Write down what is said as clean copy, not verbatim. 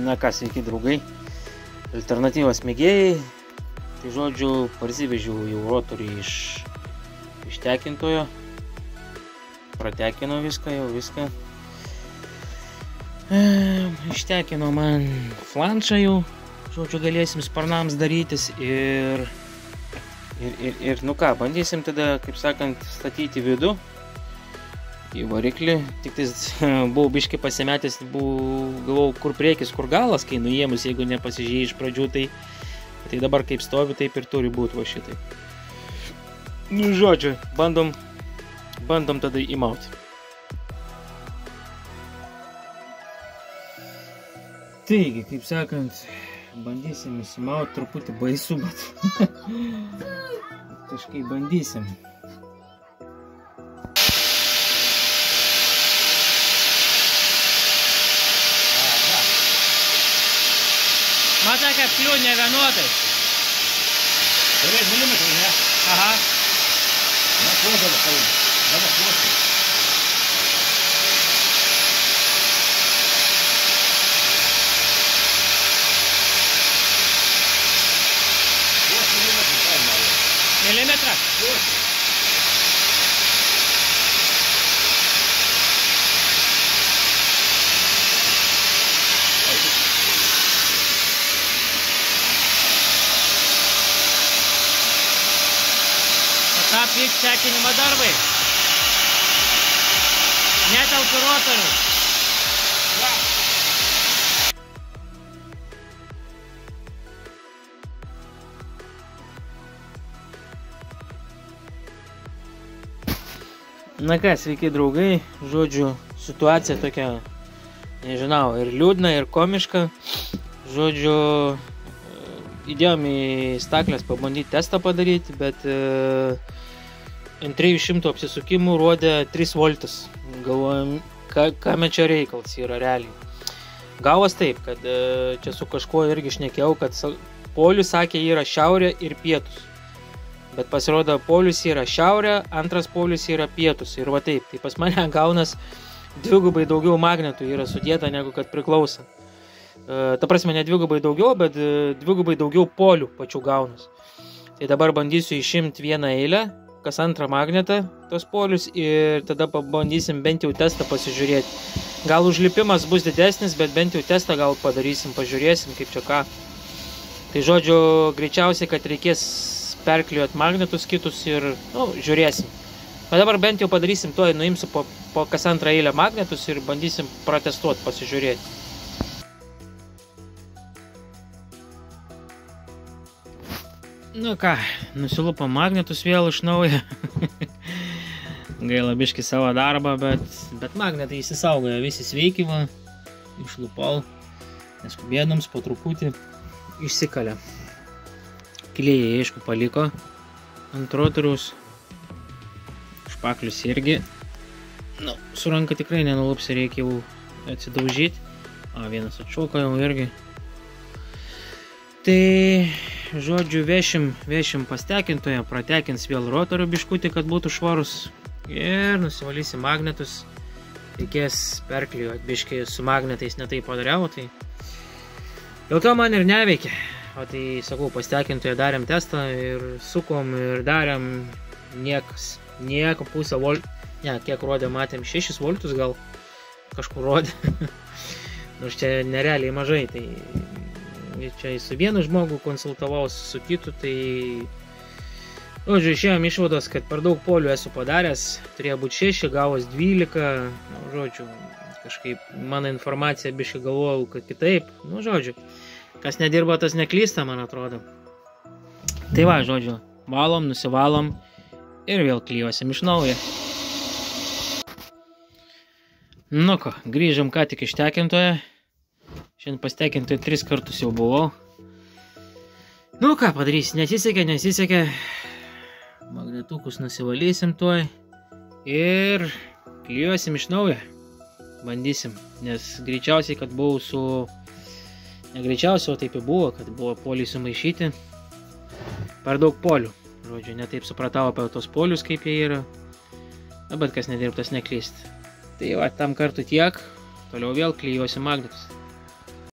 Na ką, sveiki draugai, alternatyvos mėgėjai. Tai žodžiu, parsivežiau jau rotorį iš tekintojo, pratekino viską, ištekino man flanšą jau, žodžiu, galėsim sparnams darytis ir nu ką, bandysim tada, kaip sakant, statyti vidų į variklį. Tik tais buvau biškai pasimetęs, galvau, kur priekis, kur galas, kai nuėmus, jeigu nepasižiūrėjai iš pradžių, tai dabar kaip stovi, taip ir turi būti va šitai. Nu, žodžiu, bandom tada įmauti. Taigi, kaip sakant, bandysim įsimauti, truputį baisu, bet kažkaip bandysim. Matai, kaip kliūnė vienodai. 9 milimetrų, ne? Aha. Na, kodėl, dabar kluosi. Milimetrą? Ką vyks tekinimo darbai? Netelpa rotorių. Na ką, sveiki draugai, žodžiu, situacija tokia, nežinau, ir liūdna, ir komiška. Žodžiu, įdėjom į staklės pabandyti testą padaryti, bet ant 300 apsisukimų rodė 3 voltus. Galvojam, kame čia reikalas yra realiai. Gavos taip, kad čia su kažkuo irgi šnekėjau, kad polius sakė yra šiaurė ir pietus. Bet pasirodo, polius yra šiaurė, antras polius yra pietus. Ir va taip, tai pas mane gaunas dvigubai daugiau magnetų yra sudėta, negu kad priklauso. Ta prasme, ne dvigubai daugiau, bet dvigubai daugiau polių pačių gaunas. Tai dabar bandysiu išimti vieną eilę, kas antrą magnetą, tos polius, ir tada pabandysim bent jau testą pasižiūrėti. Gal užlipimas bus didesnis, bet bent jau testą gal padarysim, pažiūrėsim, kaip čia ką. Tai žodžiu, greičiausiai, kad reikės perklijuoti magnetus kitus ir, nu, žiūrėsim. Bet dabar bent jau padarysim to, nuimsiu po kas antrą eilę magnetus ir bandysim protestuoti, pasižiūrėti. Nu ką, nusilupam magnetus vėl iš naujo. Gaila biški savo darbą, bet magnetai įsisaugojo, visi sveiki va. Išlupau, neskubėdams po truputį išsikalė. Klėjai, aišku, paliko ant rotoriaus. Špaklius irgi. Nu, su ranka tikrai nenulupsi, reikia jau atsidaužyti. Vienas atšoka jau irgi. Tai, žodžiu, vešim pas tekintoje, pratekins vėl rotorių biškutį, kad būtų švarus. Ir nusivalysim magnetus. Reikės perklijuoti biškį su magnetais, netai padariau, tai dėl to man ir neveikia. O tai, sakau, pas tekintoje darėm testą ir sukom ir darėm nieko pusę voltų. Ne, kiek rodė, matėm 6 voltus gal kažkur rodė. Nors čia nerealiai mažai, tai čia su vienu žmogu konsultavaus, su kitu, tai žodžiu, išėjom išvados, kad per daug polių esu padaręs, turėjo būti 6, gavos 12, nu, žodžiu, kažkaip mano informacija biškai galvojau, kad kitaip, nu, žodžiu, kas nedirba, tas neklysta, man atrodo. Tai va, žodžiu, valom, nusivalom ir vėl klijuosim iš naujo. Nu ko, grįžom ką tik iš tekintoje. Šiandien pas tekintoje 3 kartus jau buvau. Nu ką padarysi, nesisekė. Magnetukus nusivalysim tuoj. Ir klijuosim iš naujo. Bandysim, nes greičiausiai, kad buvau su... Negreičiausiai, o taip ir buvo, kad buvo poliai sumaišyti. Per daug polių. Žodžiu, netaip supratau apie tos polius, kaip jie yra. Bet kas nedirbtas neklyst. Tai va, tam kartu tiek. Toliau vėl klijuosim magnetus.